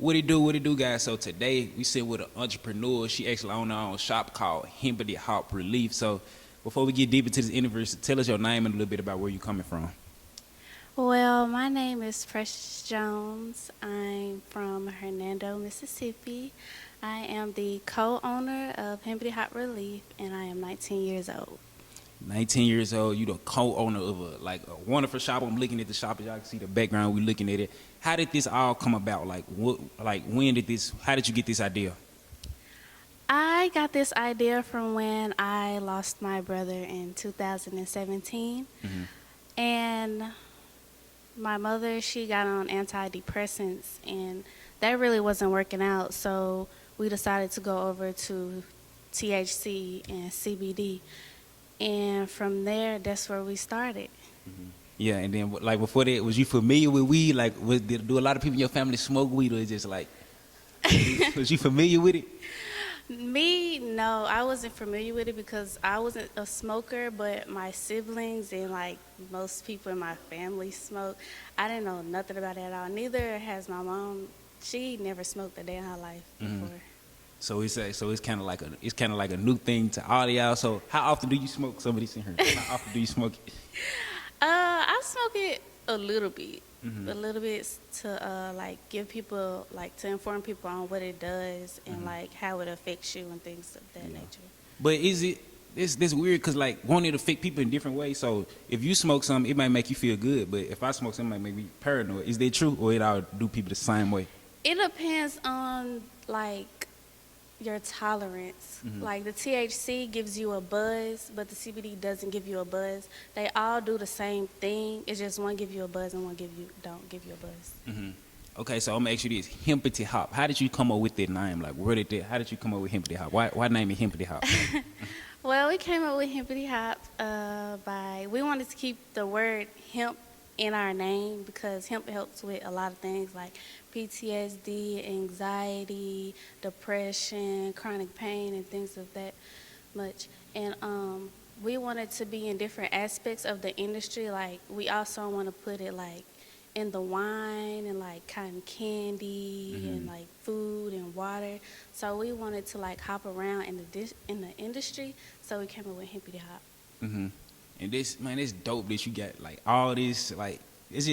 What it do, guys? So today we sit with an entrepreneur. She actually own her own shop called Hempity Hop Relief. So before we get deep into this interview, tell us your name and a little bit about where you coming from. Well, my name is Precious Jones. I'm from Hernando, Mississippi. I am the co-owner of Hempity Hot Relief, and I am 19 years old. 19 years old. You the co-owner of a wonderful shop. I'm looking at the shop. As y'all can see the background. We looking at it. How did this all come about? When did this? How did you get this idea? I got this idea from when I lost my brother in 2017, and my mother, she got on antidepressants, and that really wasn't working out. So we decided to go over to THC and CBD, and from there, that's where we started. Yeah, and then like before that, was you familiar with weed? Do a lot of people in your family smoke weed, or is just like was you familiar with it? Me, no, I wasn't familiar with it because I wasn't a smoker, but my siblings and like most people in my family smoke. I didn't know nothing about it at all. Neither has my mom. She never smoked a day in her life before. So it's kind of like a new thing to all of y'all. So how often do you smoke? Somebody in here. How often do you smoke it? I smoke it a little bit to like give people, like to inform people on what it does and like how it affects you and things of that nature. But is it this weird? Cause like wanting to affect people in different ways. So if you smoke something, it might make you feel good. But if I smoke something, it might make me paranoid. Is that true, or it all do people the same way? It depends on like your tolerance. Like the THC gives you a buzz, but the CBD doesn't give you a buzz. They all do the same thing. It's just one give you a buzz and one don't give you a buzz. Okay, so I'm gonna ask you this: Hempity Hop. How did you come up with that name? Like, how did you come up with Hempity Hop? Why name it Hempity Hop? Well, we came up with Hempity Hop we wanted to keep the word hemp in our name because hemp helps with a lot of things like PTSD, anxiety, depression, chronic pain, and things of that much. And we wanted to be in different aspects of the industry. Like we also want to put it like in the wine and like cotton candy and like food and water. So we wanted to like hop around in the industry. So we came up with Hempity Hop. And this, man, it's dope that you got like all this, like it's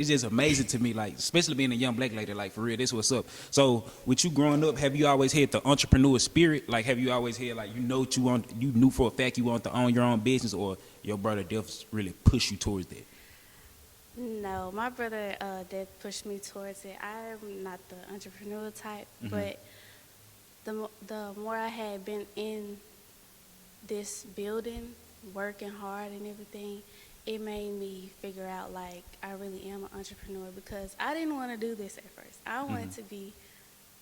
just amazing to me, like especially being a young black lady, like for real, this what's up. So with you growing up, have you always had the entrepreneur spirit? Like have you always had like you knew for a fact you want to own your own business, or your brother Def really pushed you towards that? No, my brother did push me towards it. I'm not the entrepreneur type, but the more I had been in this building, working hard and everything, it made me figure out like I really am an entrepreneur because I didn't want to do this at first. I wanted to be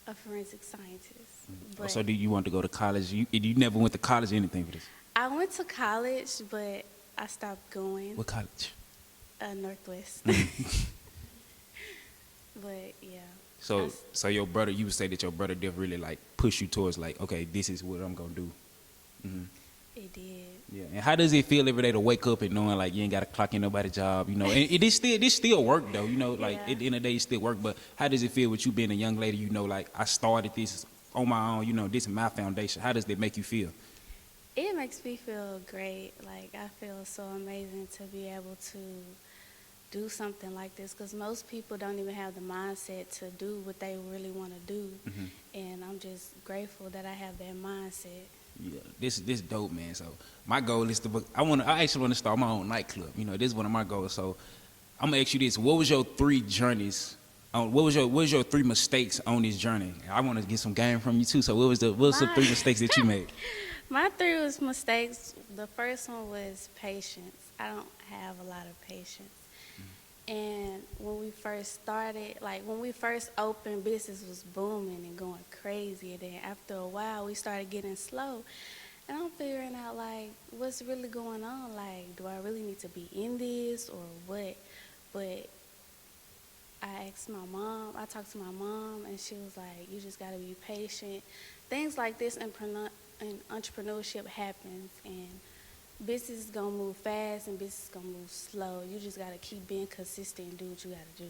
a forensic scientist. But So do you want to go to college? You never went to college or anything for this? I went to college, but I stopped going. What college? Northwest. But yeah. So your brother, you would say that your brother Def really like push you towards like, okay, this is what I'm gonna do. It did. Yeah, and how does it feel every day to wake up and knowing like you ain't got to clock in nobody's job, you know? And this still work though, you know. Like Yeah. at the end of the day, it still work. But how does it feel with you being a young lady? You know, like I started this on my own. You know, this is my foundation. How does that make you feel? It makes me feel great. Like I feel so amazing to be able to do something like this because most people don't even have the mindset to do what they really want to do. And I'm just grateful that I have that mindset. Yeah, this dope, man. So my goal is I actually want to start my own nightclub. You know, this is one of my goals. So I'm gonna ask you this: what was your three journeys? What was your three mistakes on this journey? I want to get some game from you too. So what was the three mistakes that you made? My three was mistakes. The first one was patience. I don't have a lot of patience. And when we first started, like when we first opened, business was booming and going crazy. And then after a while, we started getting slow. And I'm figuring out like what's really going on. Like, do I really need to be in this or what? But I asked my mom, I talked to my mom, and she was like, you just got to be patient. Things like this in entrepreneurship happens, and business is going to move fast and business is going to move slow. You just got to keep being consistent and do what you got to do.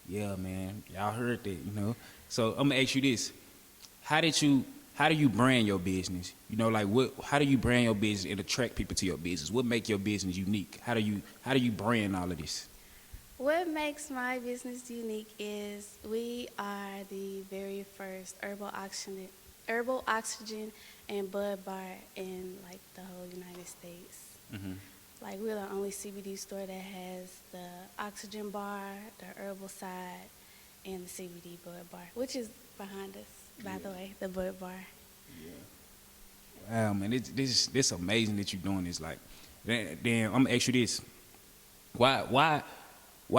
Yeah, man. Y'all heard that, you know. So I'm gonna ask you this: how do you brand your business? You know, like how do you brand your business and attract people to your business? What make your business unique? How do you brand all of this? What makes my business unique is we are the very first herbal oxygen and bud bar in like the whole United States. Hmm. Like we're the only CBD store that has the oxygen bar, the herbal side, and the CBD bud bar, which is behind us, by the way, the bud bar. Wow, man, this amazing that you're doing this. Like, then I'm gonna ask you this: why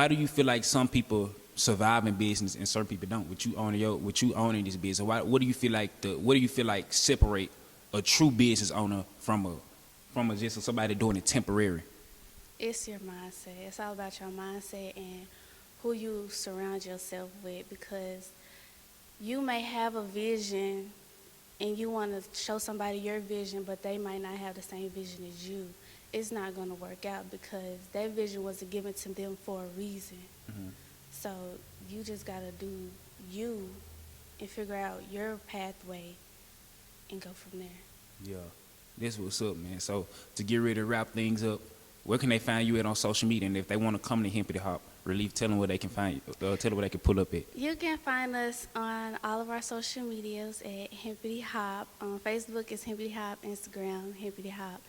do you feel like some people survive in business and certain people don't? With you owning this business, what do you feel like separate a true business owner from a just somebody doing it temporary? It's your mindset. It's all about your mindset and who you surround yourself with because you may have a vision and you want to show somebody your vision, but they might not have the same vision as you. It's not going to work out because that vision wasn't given to them for a reason. Hmm. So you just got to do you and figure out your pathway and go from there. Yeah, this what's up, man. So to get ready to wrap things up, where can they find you at on social media? And if they want to come to Hempity Hop Relief, tell them where they can find you. Tell them where they can pull up at. You can find us on all of our social medias at Hempity Hop. On Facebook is Hempity Hop, Instagram Hempity Hop,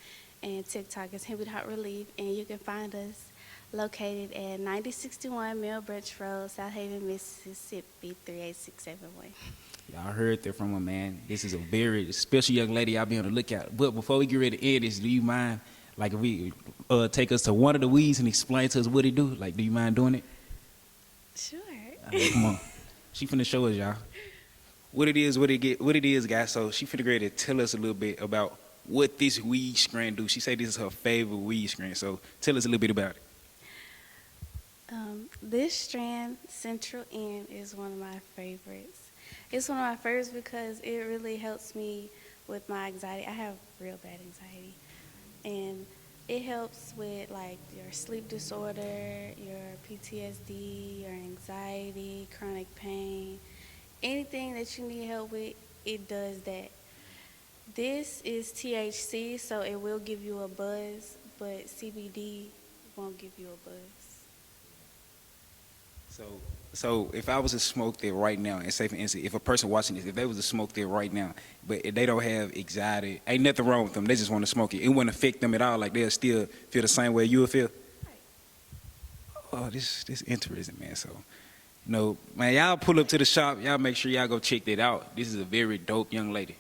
and TikTok is Hempity Hop Relief. And you can find us located at 9061 Mill Branch Road, Southaven, Mississippi 38671. Y'all heard that from her, man. This is a very special young lady I'll be on the lookout. But before we get ready to end this, do you mind, like, if we take us to one of the weeds and explain to us what it do? Like, do you mind doing it? Sure. Come on. She finna show us, y'all. What it is, guys. So she finna get ready to tell us a little bit about what this weed strain do. She said this is her favorite weed strain. So tell us a little bit about it. This strand, Central M, is one of my favorites. It's one of my favorites because it really helps me with my anxiety. I have real bad anxiety. And it helps with like your sleep disorder, your PTSD, your anxiety, chronic pain. Anything that you need help with, it does that. This is THC, so it will give you a buzz, but CBD won't give you a buzz. So if I was to smoke that right now, and say for instance, if a person watching this, if they was to smoke that right now, but if they don't have anxiety, ain't nothing wrong with them. They just want to smoke it. It wouldn't affect them at all. Like they'll still feel the same way you would feel. Oh, this interesting, man. So, man, y'all pull up to the shop. Y'all make sure y'all go check that out. This is a very dope young lady.